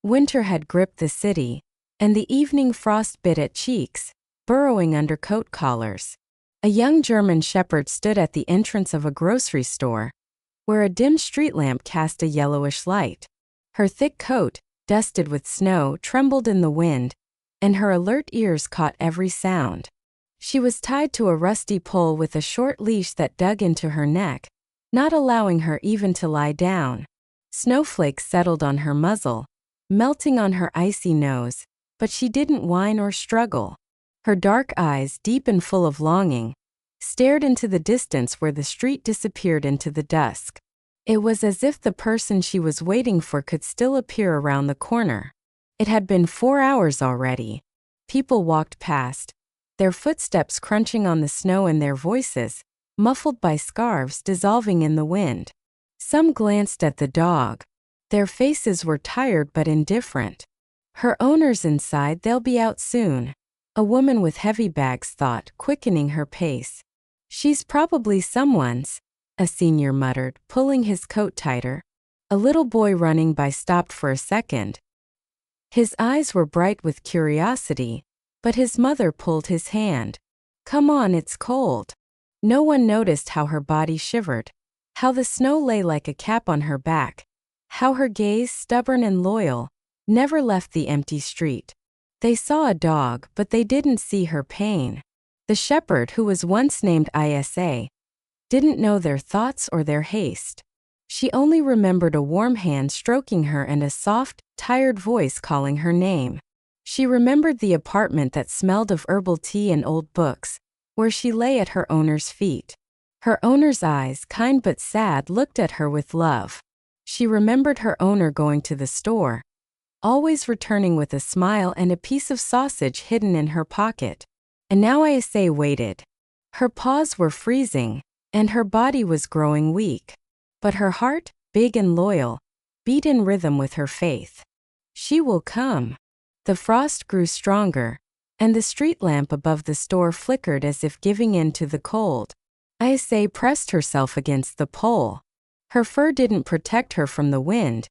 Winter had gripped the city, and the evening frost bit at cheeks, burrowing under coat collars. A young German shepherd stood at the entrance of a grocery store, where a dim street lamp cast a yellowish light. Her thick coat, dusted with snow, trembled in the wind, and her alert ears caught every sound. She was tied to a rusty pole with a short leash that dug into her neck, not allowing her even to lie down. Snowflakes settled on her muzzle, melting on her icy nose, but she didn't whine or struggle. Her dark eyes, deep and full of longing, stared into the distance where the street disappeared into the dusk. It was as if the person she was waiting for could still appear around the corner. It had been 4 hours already. People walked past, their footsteps crunching on the snow and their voices, muffled by scarves dissolving in the wind. Some glanced at the dog. Their faces were tired but indifferent. Her owner's inside, they'll be out soon. A woman with heavy bags thought, quickening her pace. She's probably someone's, a senior muttered, pulling his coat tighter. A little boy running by stopped for a second. His eyes were bright with curiosity, but his mother pulled his hand. Come on, it's cold. No one noticed how her body shivered, how the snow lay like a cap on her back, how her gaze, stubborn and loyal, never left the empty street. They saw a dog, but they didn't see her pain. The shepherd, who was once named Isa, didn't know their thoughts or their haste. She only remembered a warm hand stroking her and a soft, tired voice calling her name. She remembered the apartment that smelled of herbal tea and old books, where she lay at her owner's feet. Her owner's eyes, kind but sad, looked at her with love. She remembered her owner going to the store, always returning with a smile and a piece of sausage hidden in her pocket. And now Isa waited. Her paws were freezing, and her body was growing weak. But her heart, big and loyal, beat in rhythm with her faith. She will come. The frost grew stronger, and the street lamp above the store flickered as if giving in to the cold. Isa pressed herself against the pole. Her fur didn't protect her from the wind,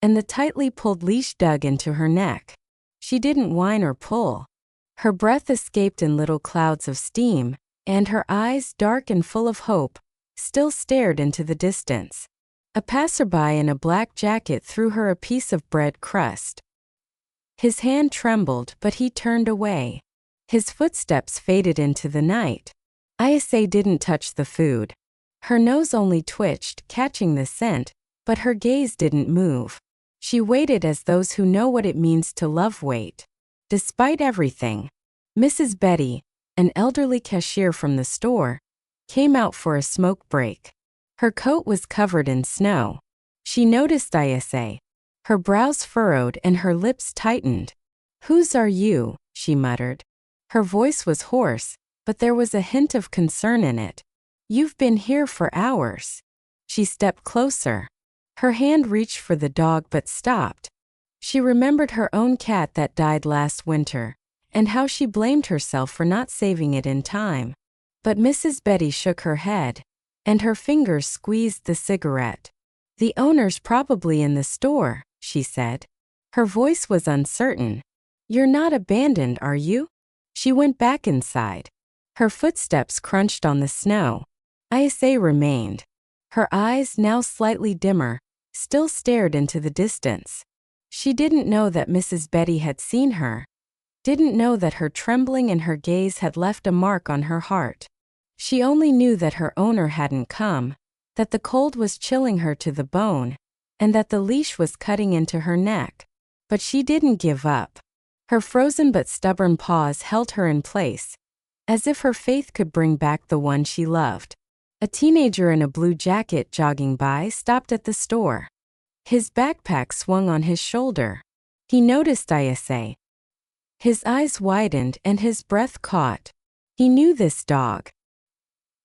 and the tightly pulled leash dug into her neck. She didn't whine or pull. Her breath escaped in little clouds of steam, and her eyes, dark and full of hope, still stared into the distance. A passerby in a black jacket threw her a piece of bread crust. His hand trembled, but he turned away. His footsteps faded into the night. Isa didn't touch the food. Her nose only twitched, catching the scent, but her gaze didn't move. She waited as those who know what it means to love wait. Despite everything, Mrs. Betty, an elderly cashier from the store, came out for a smoke break. Her coat was covered in snow. She noticed Isa. Her brows furrowed and her lips tightened. "Whose are you?" she muttered. Her voice was hoarse, but there was a hint of concern in it. "You've been here for hours." She stepped closer. Her hand reached for the dog but stopped. She remembered her own cat that died last winter, and how she blamed herself for not saving it in time. But Mrs. Betty shook her head, and her fingers squeezed the cigarette. "The owner's probably in the store," she said. Her voice was uncertain. "You're not abandoned, are you?" She went back inside. Her footsteps crunched on the snow. Isa remained. Her eyes, now slightly dimmer, still stared into the distance. She didn't know that Mrs. Betty had seen her, didn't know that her trembling and her gaze had left a mark on her heart. She only knew that her owner hadn't come, that the cold was chilling her to the bone, and that the leash was cutting into her neck. But she didn't give up. Her frozen but stubborn paws held her in place, as if her faith could bring back the one she loved. A teenager in a blue jacket jogging by stopped at the store. His backpack swung on his shoulder. He noticed Isa. His eyes widened and his breath caught. He knew this dog.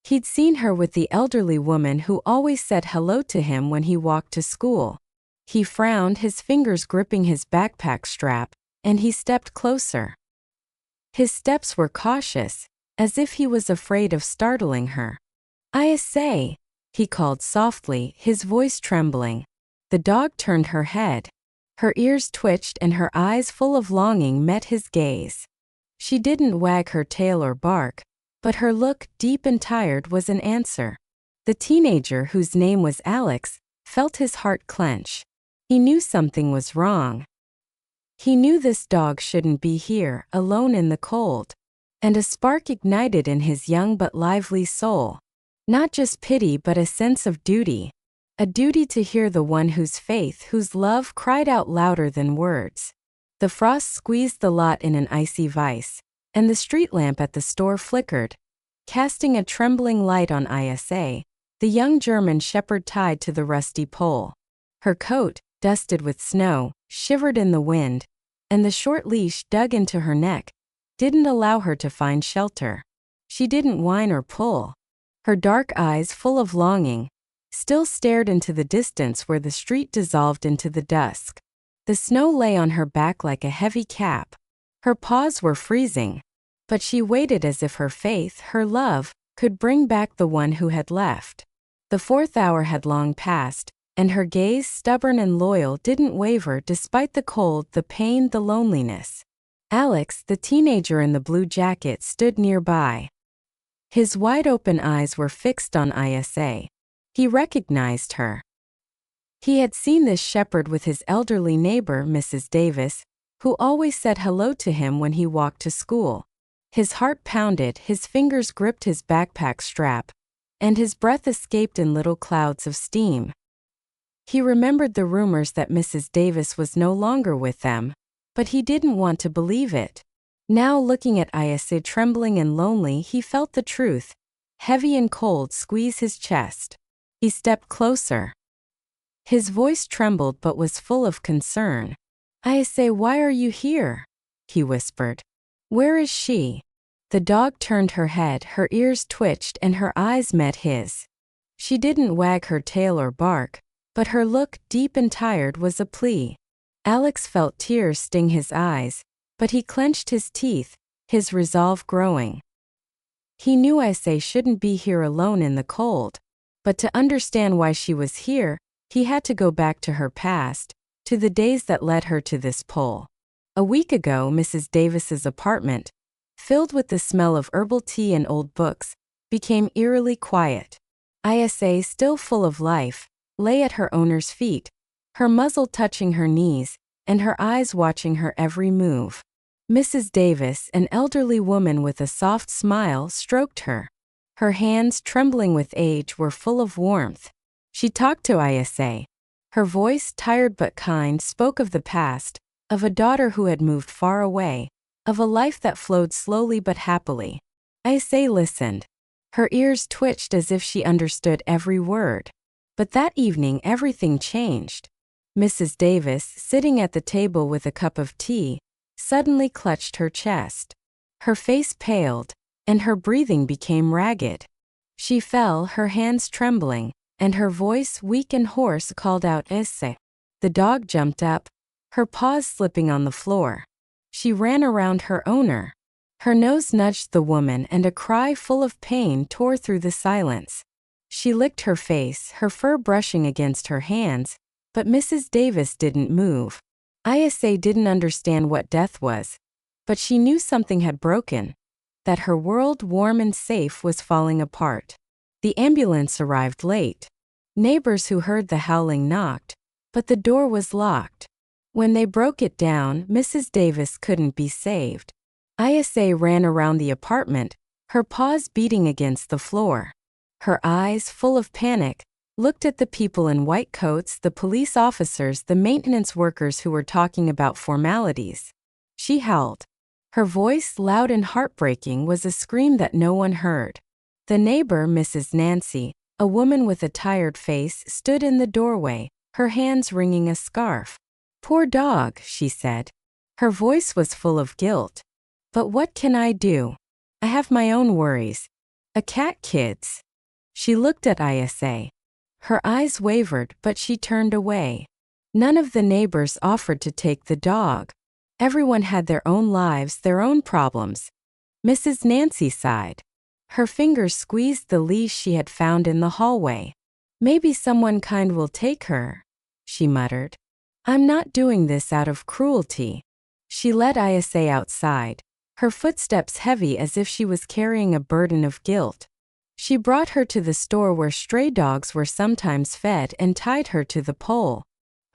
He'd seen her with the elderly woman who always said hello to him when he walked to school. He frowned, his fingers gripping his backpack strap, and he stepped closer. His steps were cautious, as if he was afraid of startling her. "Isa," he called softly, his voice trembling. The dog turned her head. Her ears twitched and her eyes full of longing met his gaze. She didn't wag her tail or bark, but her look, deep and tired, was an answer. The teenager, whose name was Alex, felt his heart clench. He knew something was wrong. He knew this dog shouldn't be here, alone in the cold. And a spark ignited in his young but lively soul. Not just pity but a sense of duty. A duty to hear the one whose faith, whose love cried out louder than words. The frost squeezed the lot in an icy vice, and the street lamp at the store flickered, casting a trembling light on Isa, the young German shepherd tied to the rusty pole. Her coat, dusted with snow, shivered in the wind, and the short leash dug into her neck didn't allow her to find shelter. She didn't whine or pull. Her dark eyes, full of longing, still stared into the distance where the street dissolved into the dusk. The snow lay on her back like a heavy cap. Her paws were freezing, but she waited as if her faith, her love, could bring back the one who had left. The 4th hour had long passed, and her gaze, stubborn and loyal, didn't waver despite the cold, the pain, the loneliness. Alex, the teenager in the blue jacket, stood nearby. His wide-open eyes were fixed on Isa. He recognized her. He had seen this shepherd with his elderly neighbor, Mrs. Davis, who always said hello to him when he walked to school. His heart pounded, his fingers gripped his backpack strap, and his breath escaped in little clouds of steam. He remembered the rumors that Mrs. Davis was no longer with them, but he didn't want to believe it. Now, looking at Isa trembling and lonely, he felt the truth, heavy and cold, squeeze his chest. He stepped closer. His voice trembled but was full of concern. "Isa, why are you here?" he whispered. "Where is she?" The dog turned her head, her ears twitched, and her eyes met his. She didn't wag her tail or bark, but her look, deep and tired, was a plea. Alex felt tears sting his eyes, but he clenched his teeth, his resolve growing. He knew Isa shouldn't be here alone in the cold, but to understand why she was here, he had to go back to her past, to the days that led her to this pole. A week ago, Mrs. Davis's apartment, filled with the smell of herbal tea and old books, became eerily quiet. Isa, still full of life, lay at her owner's feet, her muzzle touching her knees, and her eyes watching her every move. Mrs. Davis, an elderly woman with a soft smile, stroked her. Her hands, trembling with age, were full of warmth. She talked to Isa. Her voice, tired but kind, spoke of the past, of a daughter who had moved far away, of a life that flowed slowly but happily. Isa listened. Her ears twitched as if she understood every word. But that evening everything changed. Mrs. Davis, sitting at the table with a cup of tea, suddenly clutched her chest. Her face paled, and her breathing became ragged. She fell, her hands trembling, and her voice, weak and hoarse, called out, "Isse." The dog jumped up, her paws slipping on the floor. She ran around her owner. Her nose nudged the woman, and a cry full of pain tore through the silence. She licked her face, her fur brushing against her hands, but Mrs. Davis didn't move. Isa didn't understand what death was, but she knew something had broken, that her world, warm and safe, was falling apart. The ambulance arrived late. Neighbors who heard the howling knocked, but the door was locked. When they broke it down, Mrs. Davis couldn't be saved. Isa ran around the apartment, her paws beating against the floor. Her eyes, full of panic, looked at the people in white coats, the police officers, the maintenance workers who were talking about formalities. She howled. Her voice, loud and heartbreaking, was a scream that no one heard. The neighbor, Mrs. Nancy, a woman with a tired face, stood in the doorway, her hands wringing a scarf. "Poor dog," she said. Her voice was full of guilt. "But what can I do? I have my own worries. A cat, kids." She looked at Isa. Her eyes wavered, but she turned away. None of the neighbors offered to take the dog. Everyone had their own lives, their own problems. Mrs. Nancy sighed. Her fingers squeezed the leash she had found in the hallway. "Maybe someone kind will take her," she muttered. I'm not doing this out of cruelty. She led Isa outside, her footsteps heavy as if she was carrying a burden of guilt. She brought her to the store where stray dogs were sometimes fed and tied her to the pole.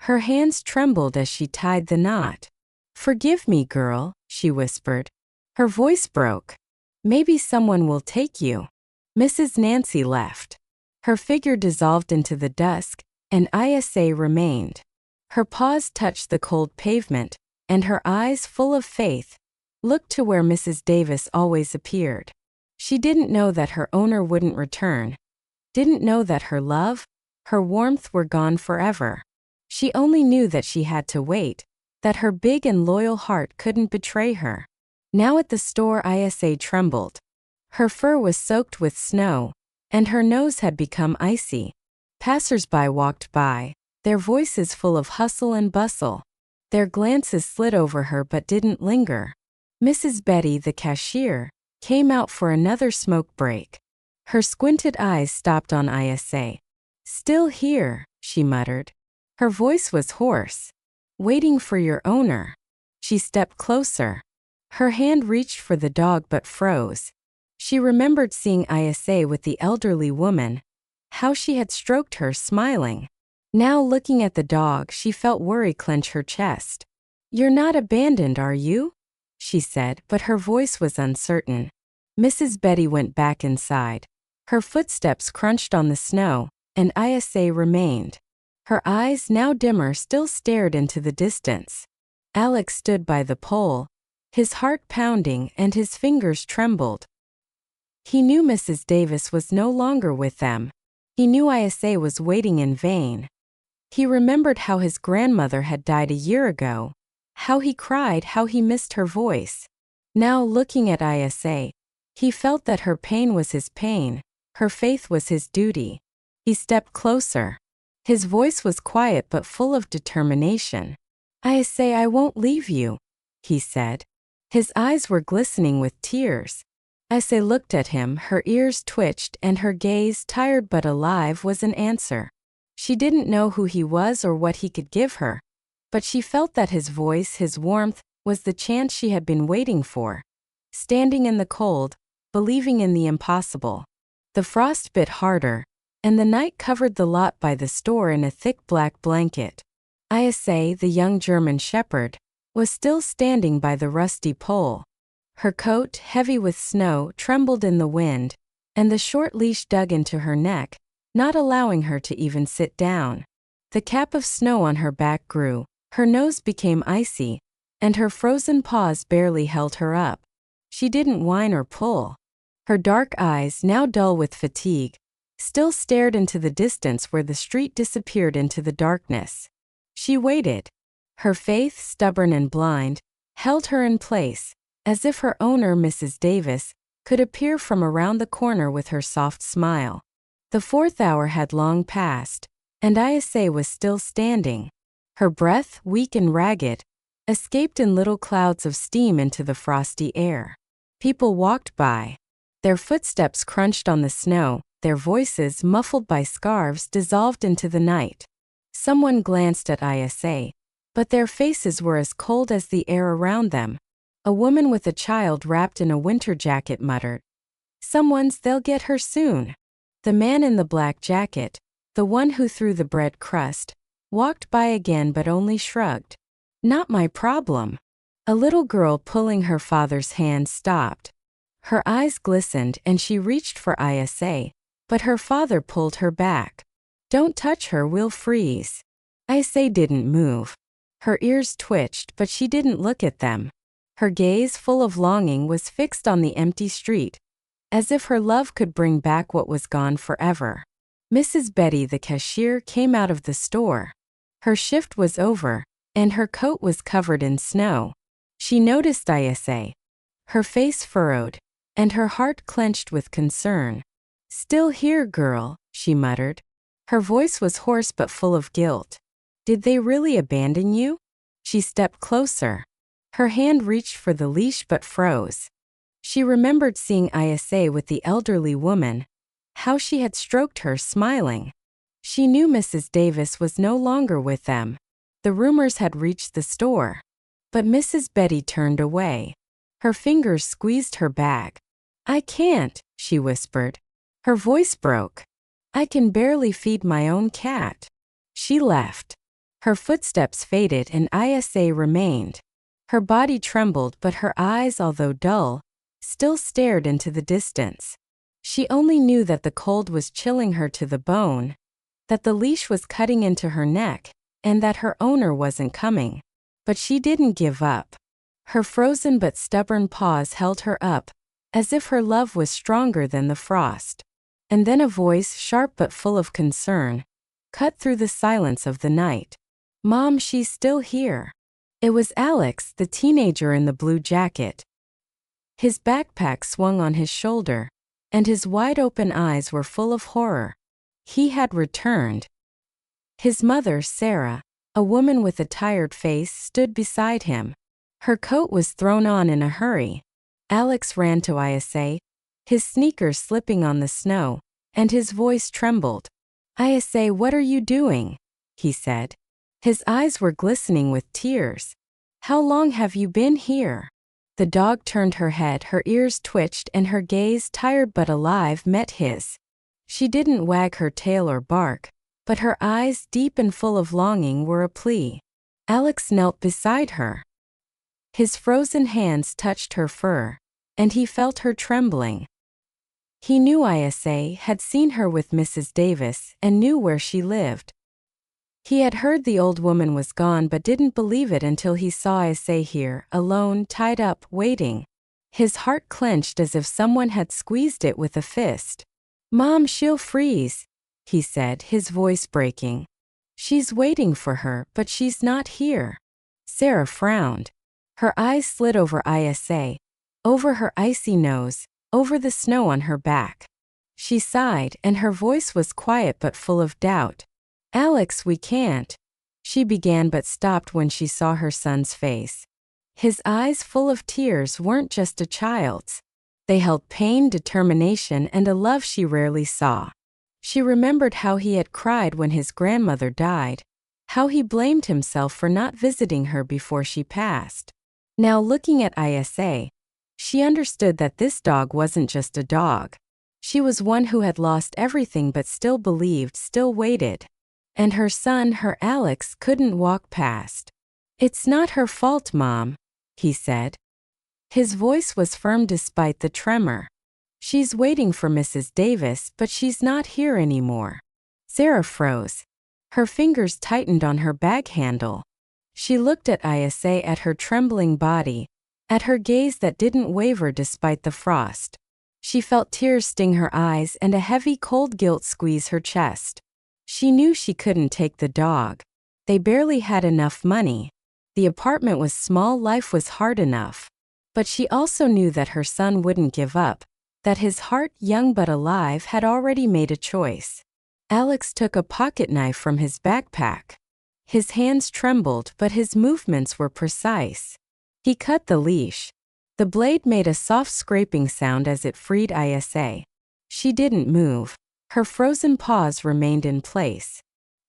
Her hands trembled as she tied the knot. "Forgive me, girl," she whispered. Her voice broke. "Maybe someone will take you." Mrs. Nancy left. Her figure dissolved into the dusk, and Isa remained. Her paws touched the cold pavement, and her eyes, full of faith, looked to where Mrs. Davis always appeared. She didn't know that her owner wouldn't return, didn't know that her love, her warmth were gone forever. She only knew that she had to wait, that her big and loyal heart couldn't betray her. Now at the store, Isa trembled. Her fur was soaked with snow, and her nose had become icy. Passers-by walked by, their voices full of hustle and bustle. Their glances slid over her but didn't linger. Mrs. Betty, the cashier, came out for another smoke break. Her squinted eyes stopped on Isa. "Still here," she muttered. Her voice was hoarse. "Waiting for your owner." She stepped closer. Her hand reached for the dog but froze. She remembered seeing Isa with the elderly woman, how she had stroked her, smiling. Now looking at the dog, she felt worry clench her chest. "You're not abandoned, are you?" she said, but her voice was uncertain. Mrs. Betty went back inside. Her footsteps crunched on the snow, and Isa remained. Her eyes, now dimmer, still stared into the distance. Alex stood by the pole, his heart pounding and his fingers trembled. He knew Mrs. Davis was no longer with them. He knew Isa was waiting in vain. He remembered how his grandmother had died a year ago, how he cried, how he missed her voice. Now looking at Isa, he felt that her pain was his pain, her faith was his duty. He stepped closer. His voice was quiet but full of determination. "Isa, I won't leave you," he said. His eyes were glistening with tears. Isa looked at him, her ears twitched, and her gaze, tired but alive, was an answer. She didn't know who he was or what he could give her, but she felt that his voice, his warmth, was the chance she had been waiting for. Standing in the cold, believing in the impossible. The frost bit harder, and the night covered the lot by the store in a thick black blanket. Isa, the young German shepherd, was still standing by the rusty pole. Her coat, heavy with snow, trembled in the wind, and the short leash dug into her neck, not allowing her to even sit down. The cap of snow on her back grew, her nose became icy, and her frozen paws barely held her up. She didn't whine or pull. Her dark eyes, now dull with fatigue, still stared into the distance where the street disappeared into the darkness. She waited. Her faith, stubborn and blind, held her in place, as if her owner, Mrs. Davis, could appear from around the corner with her soft smile. The 4th hour had long passed, and Isa was still standing. Her breath, weak and ragged, escaped in little clouds of steam into the frosty air. People walked by. Their footsteps crunched on the snow, their voices, muffled by scarves, dissolved into the night. Someone glanced at Isa, but their faces were as cold as the air around them. A woman with a child wrapped in a winter jacket muttered, "They'll get her soon." The man in the black jacket, the one who threw the bread crust, walked by again but only shrugged. "Not my problem." A little girl pulling her father's hand stopped. Her eyes glistened and she reached for Isa, but her father pulled her back. "Don't touch her, we'll freeze." Isa didn't move. Her ears twitched, but she didn't look at them. Her gaze, full of longing, was fixed on the empty street, as if her love could bring back what was gone forever. Mrs. Betty, the cashier, came out of the store. Her shift was over, and her coat was covered in snow. She noticed Isa. Her face furrowed, and her heart clenched with concern. "Still here, girl," she muttered. Her voice was hoarse but full of guilt. "Did they really abandon you?" She stepped closer. Her hand reached for the leash but froze. She remembered seeing Isa with the elderly woman, how she had stroked her, smiling. She knew Mrs. Davis was no longer with them. The rumors had reached the store. But Mrs. Betty turned away. Her fingers squeezed her bag. "I can't," she whispered. Her voice broke. "I can barely feed my own cat." She left. Her footsteps faded and Isa remained. Her body trembled, but her eyes, although dull, still stared into the distance. She only knew that the cold was chilling her to the bone, that the leash was cutting into her neck, and that her owner wasn't coming. But she didn't give up. Her frozen but stubborn paws held her up, as if her love was stronger than the frost. And then a voice, sharp but full of concern, cut through the silence of the night. "Mom, she's still here." It was Alex, the teenager in the blue jacket. His backpack swung on his shoulder, and his wide-open eyes were full of horror. He had returned. His mother, Sarah, a woman with a tired face, stood beside him. Her coat was thrown on in a hurry. Alex ran to Isa, his sneakers slipping on the snow, and his voice trembled. "Isa, what are you doing?" he said. His eyes were glistening with tears. "How long have you been here?" The dog turned her head, her ears twitched, and her gaze, tired but alive, met his. She didn't wag her tail or bark, but her eyes, deep and full of longing, were a plea. Alex knelt beside her. His frozen hands touched her fur, and he felt her trembling. He knew Isa, had seen her with Mrs. Davis, and knew where she lived. He had heard the old woman was gone but didn't believe it until he saw Isa here, alone, tied up, waiting. His heart clenched as if someone had squeezed it with a fist. "Mom, she'll freeze," he said, his voice breaking. "She's waiting for her, but she's not here." Sarah frowned. Her eyes slid over Isa, over her icy nose, over the snow on her back. She sighed, and her voice was quiet but full of doubt. "Alex, we can't," she began but stopped when she saw her son's face. His eyes, full of tears, weren't just a child's. They held pain, determination, and a love she rarely saw. She remembered how he had cried when his grandmother died, how he blamed himself for not visiting her before she passed. Now, looking at Isa, she understood that this dog wasn't just a dog. She was one who had lost everything but still believed, still waited. And her son, her Alex, couldn't walk past. "It's not her fault, Mom," he said. His voice was firm despite the tremor. "She's waiting for Mrs. Davis, but she's not here anymore." Sarah froze. Her fingers tightened on her bag handle. She looked at Isa, at her trembling body, at her gaze that didn't waver despite the frost. She felt tears sting her eyes and a heavy cold guilt squeeze her chest. She knew she couldn't take the dog. They barely had enough money. The apartment was small, life was hard enough. But she also knew that her son wouldn't give up, that his heart, young but alive, had already made a choice. Alex took a pocket knife from his backpack. His hands trembled, but his movements were precise. He cut the leash. The blade made a soft scraping sound as it freed Isa. She didn't move. Her frozen paws remained in place.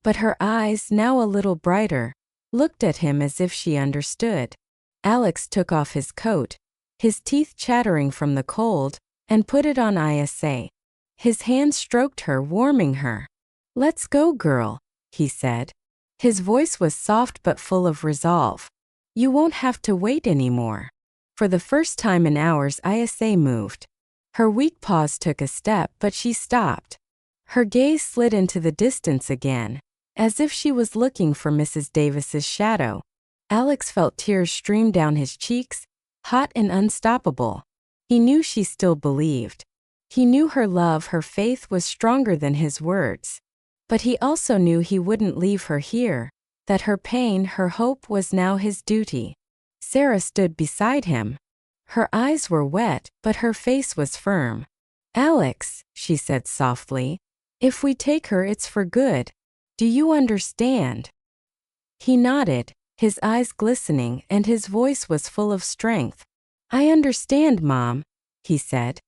But her eyes, now a little brighter, looked at him as if she understood. Alex took off his coat, his teeth chattering from the cold, and put it on Isa. His hand stroked her, warming her. "Let's go, girl," he said. His voice was soft but full of resolve. "You won't have to wait anymore." For the first time in hours, Isa moved. Her weak paws took a step, but she stopped. Her gaze slid into the distance again, as if she was looking for Mrs. Davis's shadow. Alex felt tears stream down his cheeks, hot and unstoppable. He knew she still believed. He knew her love, her faith was stronger than his words. But he also knew he wouldn't leave her here, that her pain, her hope was now his duty. Sarah stood beside him. Her eyes were wet, but her face was firm. "Alex," she said softly, "if we take her, it's for good. Do you understand?" He nodded, his eyes glistening, and his voice was full of strength. "I understand, Mom," he said.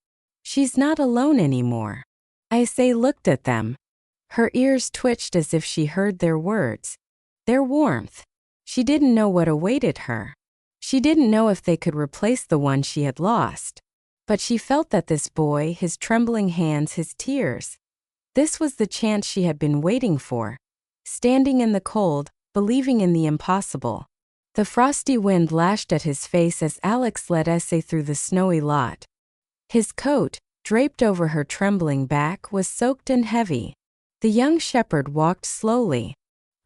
"She's not alone anymore." Isa looked at them. Her ears twitched as if she heard their words, their warmth. She didn't know what awaited her. She didn't know if they could replace the one she had lost. But she felt that this boy, his trembling hands, his tears, this was the chance she had been waiting for. Standing in the cold, believing in the impossible. The frosty wind lashed at his face as Alex led Essay through the snowy lot. His coat, draped over her trembling back, was soaked and heavy. The young shepherd walked slowly.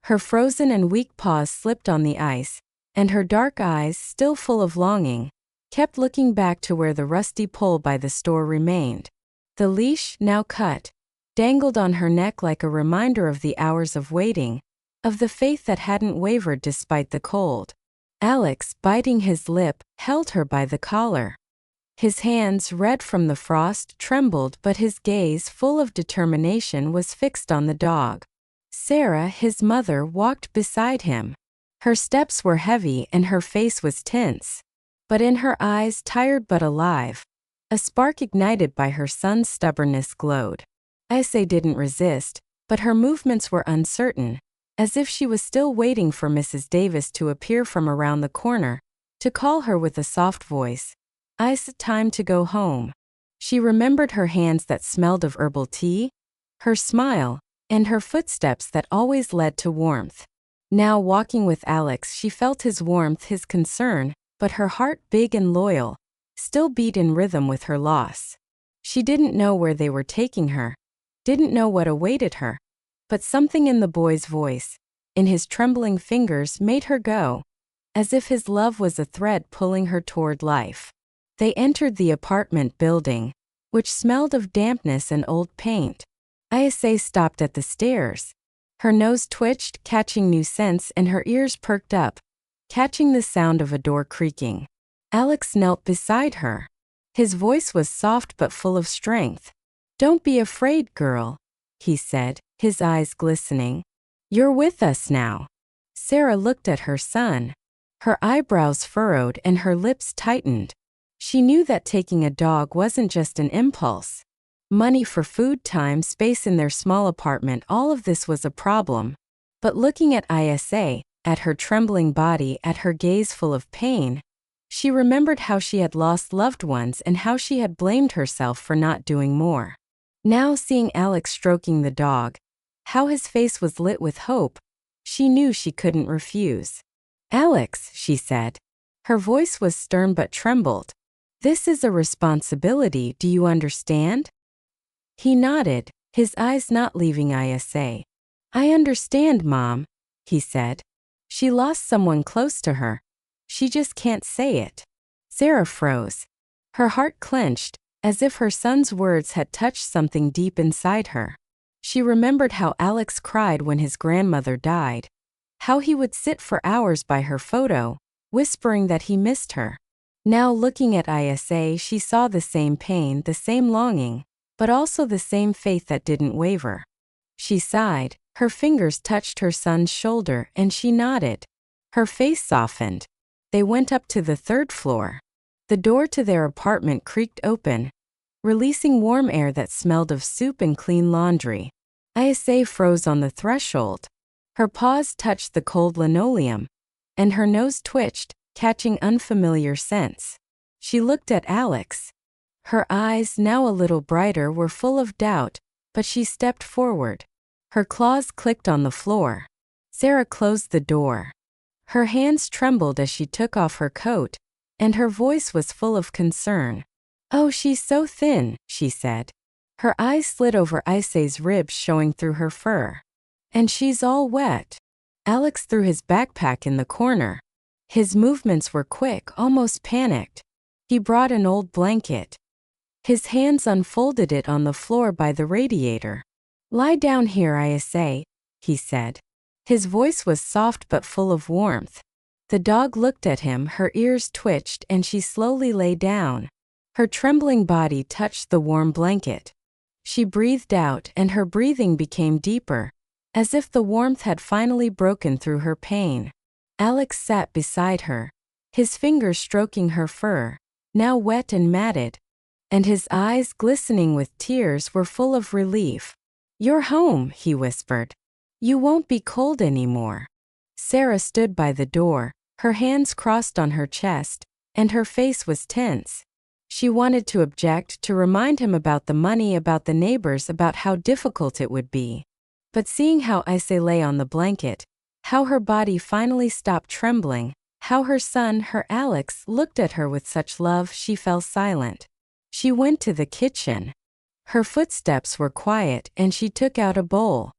Her frozen and weak paws slipped on the ice, and her dark eyes, still full of longing, kept looking back to where the rusty pole by the store remained. The leash, now cut, dangled on her neck like a reminder of the hours of waiting, of the faith that hadn't wavered despite the cold. Alex, biting his lip, held her by the collar. His hands, red from the frost, trembled, but his gaze, full of determination, was fixed on the dog. Sarah, his mother, walked beside him. Her steps were heavy and her face was tense. But in her eyes, tired but alive, a spark ignited by her son's stubbornness glowed. Essay didn't resist, but her movements were uncertain, as if she was still waiting for Mrs. Davis to appear from around the corner, to call her with a soft voice. "It's time to go home." She remembered her hands that smelled of herbal tea, her smile, and her footsteps that always led to warmth. Now walking with Alex, she felt his warmth, his concern, but her heart, big and loyal, still beat in rhythm with her loss. She didn't know where they were taking her, didn't know what awaited her, but something in the boy's voice, in his trembling fingers, made her go, as if his love was a thread pulling her toward life. They entered the apartment building, which smelled of dampness and old paint. Essay stopped at the stairs. Her nose twitched, catching new scents, and her ears perked up, catching the sound of a door creaking. Alex knelt beside her. His voice was soft but full of strength. "Don't be afraid, girl," he said, his eyes glistening. "You're with us now." Sarah looked at her son. Her eyebrows furrowed and her lips tightened. She knew that taking a dog wasn't just an impulse. Money for food, time, space in their small apartment, all of this was a problem. But looking at Isa, at her trembling body, at her gaze full of pain, she remembered how she had lost loved ones and how she had blamed herself for not doing more. Now seeing Alex stroking the dog, how his face was lit with hope, she knew she couldn't refuse. "Alex," she said. Her voice was stern but trembled. "This is a responsibility, do you understand?" He nodded, his eyes not leaving Isa. "I understand, Mom," he said. "She lost someone close to her. She just can't say it." Sarah froze. Her heart clenched, as if her son's words had touched something deep inside her. She remembered how Alex cried when his grandmother died, how he would sit for hours by her photo, whispering that he missed her. Now looking at Isa, she saw the same pain, the same longing, but also the same faith that didn't waver. She sighed, her fingers touched her son's shoulder, and she nodded. Her face softened. They went up to the third floor. The door to their apartment creaked open, releasing warm air that smelled of soup and clean laundry. Isa froze on the threshold. Her paws touched the cold linoleum, and her nose twitched, catching unfamiliar scents. She looked at Alex. Her eyes, now a little brighter, were full of doubt, but she stepped forward. Her claws clicked on the floor. Sarah closed the door. Her hands trembled as she took off her coat, and her voice was full of concern. "Oh, she's so thin," she said. Her eyes slid over Isa's ribs showing through her fur. "And she's all wet." Alex threw his backpack in the corner. His movements were quick, almost panicked. He brought an old blanket. His hands unfolded it on the floor by the radiator. "Lie down here, Isa," he said. His voice was soft but full of warmth. The dog looked at him, her ears twitched, and she slowly lay down. Her trembling body touched the warm blanket. She breathed out, and her breathing became deeper, as if the warmth had finally broken through her pain. Alex sat beside her, his fingers stroking her fur, now wet and matted, and his eyes, glistening with tears, were full of relief. "You're home," he whispered. "You won't be cold anymore." Sarah stood by the door, her hands crossed on her chest, and her face was tense. She wanted to object, to remind him about the money, about the neighbors, about how difficult it would be. But seeing how Issei lay on the blanket, how her body finally stopped trembling, how her son, her Alex, looked at her with such love, she fell silent. She went to the kitchen. Her footsteps were quiet, and she took out a bowl.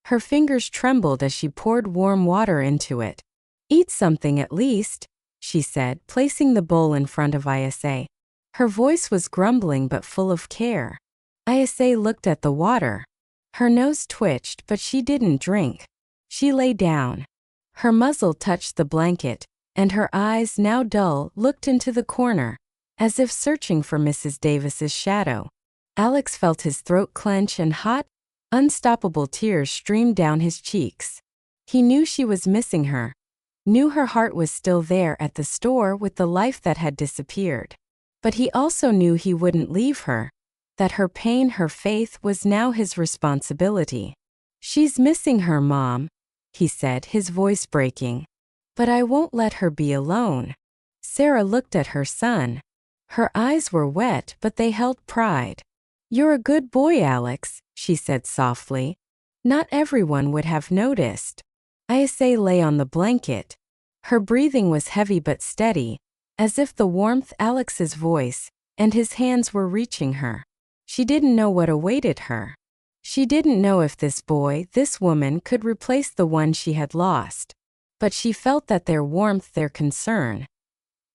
Her fingers trembled as she poured warm water into it. "Eat something at least," she said, placing the bowl in front of Issei. Her voice was grumbling but full of care. Issei looked at the water. Her nose twitched, but she didn't drink. She lay down. Her muzzle touched the blanket, and her eyes, now dull, looked into the corner, as if searching for Mrs. Davis's shadow. Alex felt his throat clench and hot, unstoppable tears streamed down his cheeks. He knew she was missing her, knew her heart was still there at the store with the life that had disappeared. But he also knew he wouldn't leave her, that her pain, her faith, was now his responsibility. "She's missing her, Mom," he said, his voice breaking. "But I won't let her be alone." Sarah looked at her son. Her eyes were wet, but they held pride. "You're a good boy, Alex," she said softly. Not everyone would have noticed. Issei lay on the blanket. Her breathing was heavy but steady, as if the warmth, Alex's voice, and his hands were reaching her. She didn't know what awaited her. She didn't know if this boy, this woman, could replace the one she had lost. But she felt that their warmth, their concern.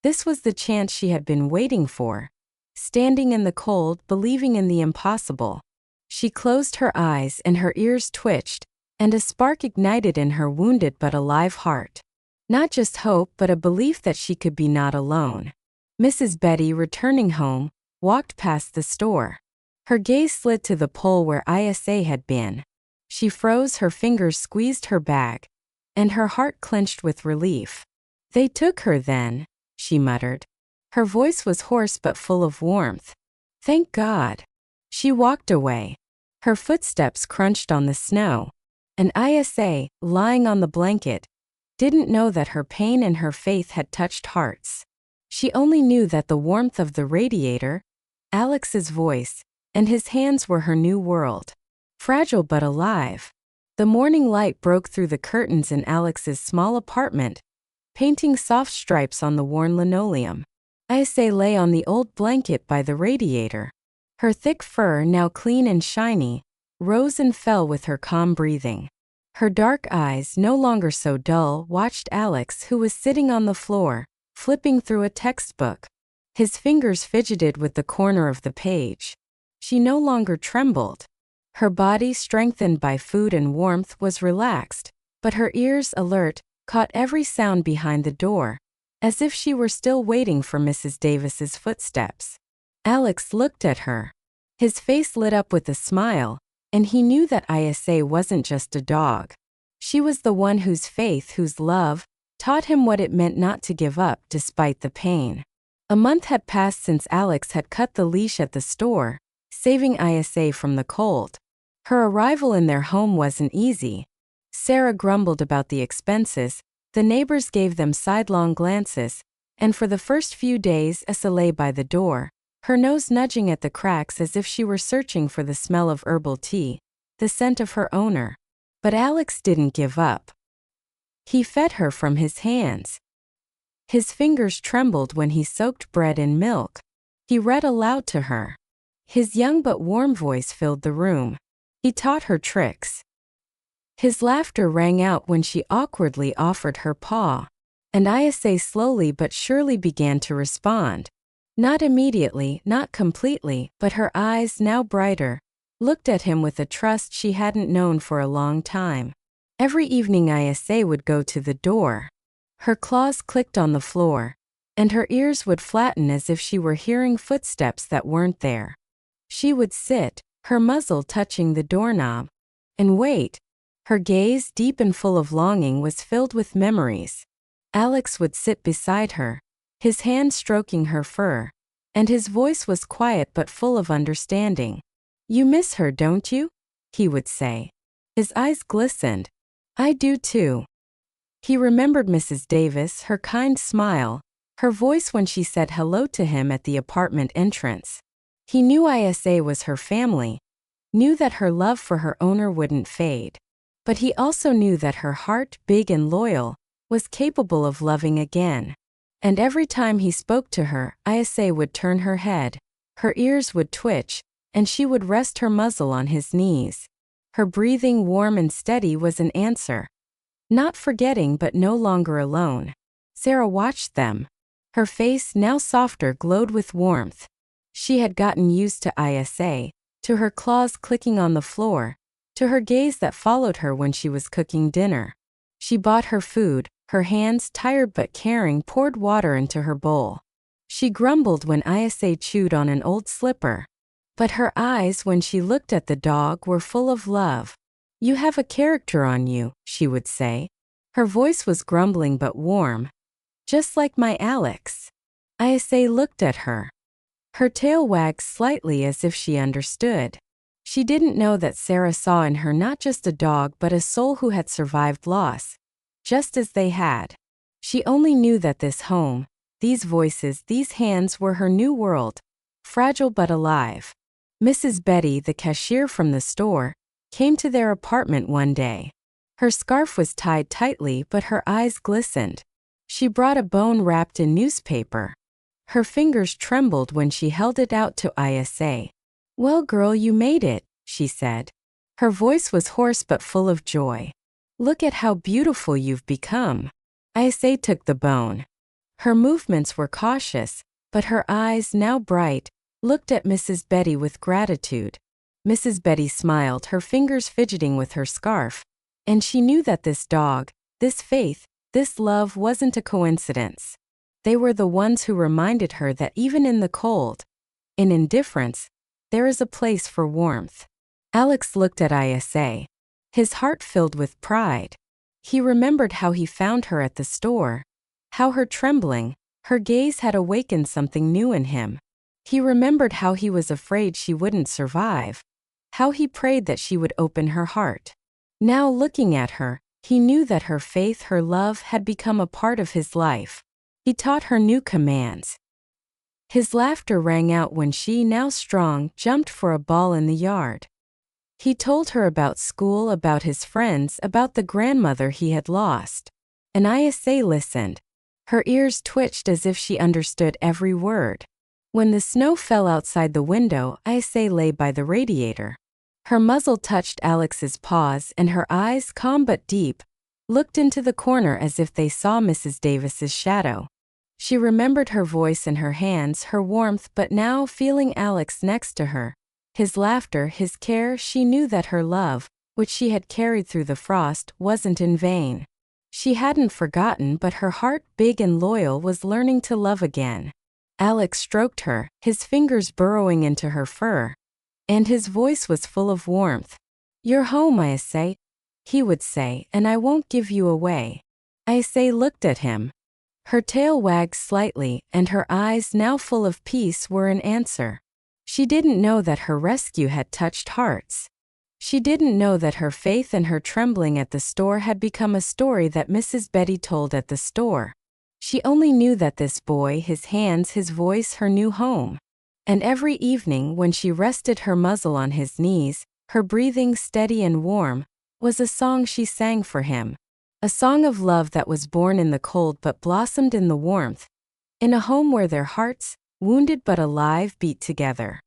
This was the chance she had been waiting for. Standing in the cold, believing in the impossible. She closed her eyes and her ears twitched, and a spark ignited in her wounded but alive heart. Not just hope, but a belief that she could be not alone. Mrs. Betty, returning home, walked past the store. Her gaze slid to the pole where Issei had been. She froze, her fingers squeezed her bag, and her heart clenched with relief. "They took her then," she muttered. Her voice was hoarse but full of warmth. "Thank God." She walked away. Her footsteps crunched on the snow, and Issei, lying on the blanket, didn't know that her pain and her faith had touched hearts. She only knew that the warmth of the radiator, Alex's voice, and his hands were her new world. Fragile but alive. The morning light broke through the curtains in Alex's small apartment, painting soft stripes on the worn linoleum. Issei lay on the old blanket by the radiator. Her thick fur, now clean and shiny, rose and fell with her calm breathing. Her dark eyes, no longer so dull, watched Alex, who was sitting on the floor, flipping through a textbook. His fingers fidgeted with the corner of the page. She no longer trembled. Her body, strengthened by food and warmth, was relaxed, but her ears, alert, caught every sound behind the door, as if she were still waiting for Mrs. Davis's footsteps. Alex looked at her. His face lit up with a smile, and he knew that Issei wasn't just a dog. She was the one whose faith, whose love, taught him what it meant not to give up despite the pain. A month had passed since Alex had cut the leash at the store, saving Issei from the cold. Her arrival in their home wasn't easy. Sarah grumbled about the expenses, the neighbors gave them sidelong glances, and for the first few days Issa lay by the door, her nose nudging at the cracks as if she were searching for the smell of herbal tea, the scent of her owner. But Alex didn't give up. He fed her from his hands. His fingers trembled when he soaked bread in milk. He read aloud to her. His young but warm voice filled the room. He taught her tricks. His laughter rang out when she awkwardly offered her paw, and Issei slowly but surely began to respond. Not immediately, not completely, but her eyes, now brighter, looked at him with a trust she hadn't known for a long time. Every evening Issei would go to the door. Her claws clicked on the floor, and her ears would flatten as if she were hearing footsteps that weren't there. She would sit, her muzzle touching the doorknob, and wait. Her gaze, deep and full of longing, was filled with memories. Alex would sit beside her, his hand stroking her fur, and his voice was quiet but full of understanding. "You miss her, don't you?" he would say. His eyes glistened. "I do too." He remembered Mrs. Davis, her kind smile, her voice when she said hello to him at the apartment entrance. He knew Isa was her family, knew that her love for her owner wouldn't fade. But he also knew that her heart, big and loyal, was capable of loving again. And every time he spoke to her, Isa would turn her head, her ears would twitch, and she would rest her muzzle on his knees. Her breathing, warm and steady, was an answer. Not forgetting but no longer alone. Sarah watched them. Her face, now softer, glowed with warmth. She had gotten used to Isa, to her claws clicking on the floor, to her gaze that followed her when she was cooking dinner. She bought her food, her hands, tired but caring, poured water into her bowl. She grumbled when Isa chewed on an old slipper. But her eyes, when she looked at the dog, were full of love. "You have a character on you," she would say. Her voice was grumbling but warm. "Just like my Alex." Isa looked at her. Her tail wagged slightly as if she understood. She didn't know that Sarah saw in her not just a dog but a soul who had survived loss, just as they had. She only knew that this home, these voices, these hands were her new world, fragile but alive. Mrs. Betty, the cashier from the store, came to their apartment one day. Her scarf was tied tightly but her eyes glistened. She brought a bone wrapped in newspaper. Her fingers trembled when she held it out to Isa. "Well, girl, you made it," she said. Her voice was hoarse but full of joy. "Look at how beautiful you've become." Isa took the bone. Her movements were cautious, but her eyes, now bright, looked at Mrs. Betty with gratitude. Mrs. Betty smiled, her fingers fidgeting with her scarf, and she knew that this dog, this faith, this love wasn't a coincidence. They were the ones who reminded her that even in the cold, in indifference, there is a place for warmth. Alex looked at Isa, his heart filled with pride. He remembered how he found her at the store, how her trembling, her gaze had awakened something new in him. He remembered how he was afraid she wouldn't survive, how he prayed that she would open her heart. Now looking at her, he knew that her faith, her love, had become a part of his life. He taught her new commands. His laughter rang out when she, now strong, jumped for a ball in the yard. He told her about school, about his friends, about the grandmother he had lost. And Isa listened. Her ears twitched as if she understood every word. When the snow fell outside the window, Isa lay by the radiator. Her muzzle touched Alex's paws and her eyes, calm but deep, looked into the corner as if they saw Mrs. Davis's shadow. She remembered her voice and her hands, her warmth, but now, feeling Alex next to her, his laughter, his care, she knew that her love, which she had carried through the frost, wasn't in vain. She hadn't forgotten, but her heart, big and loyal, was learning to love again. Alex stroked her, his fingers burrowing into her fur, and his voice was full of warmth. "You're home, Isa," he would say, "and I won't give you away." Isa looked at him. Her tail wagged slightly, and her eyes, now full of peace, were an answer. She didn't know that her rescue had touched hearts. She didn't know that her faith and her trembling at the store had become a story that Mrs. Betty told at the store. She only knew that this boy, his hands, his voice, her new home. And every evening when she rested her muzzle on his knees, her breathing steady and warm, was a song she sang for him. A song of love that was born in the cold but blossomed in the warmth, in a home where their hearts, wounded but alive, beat together.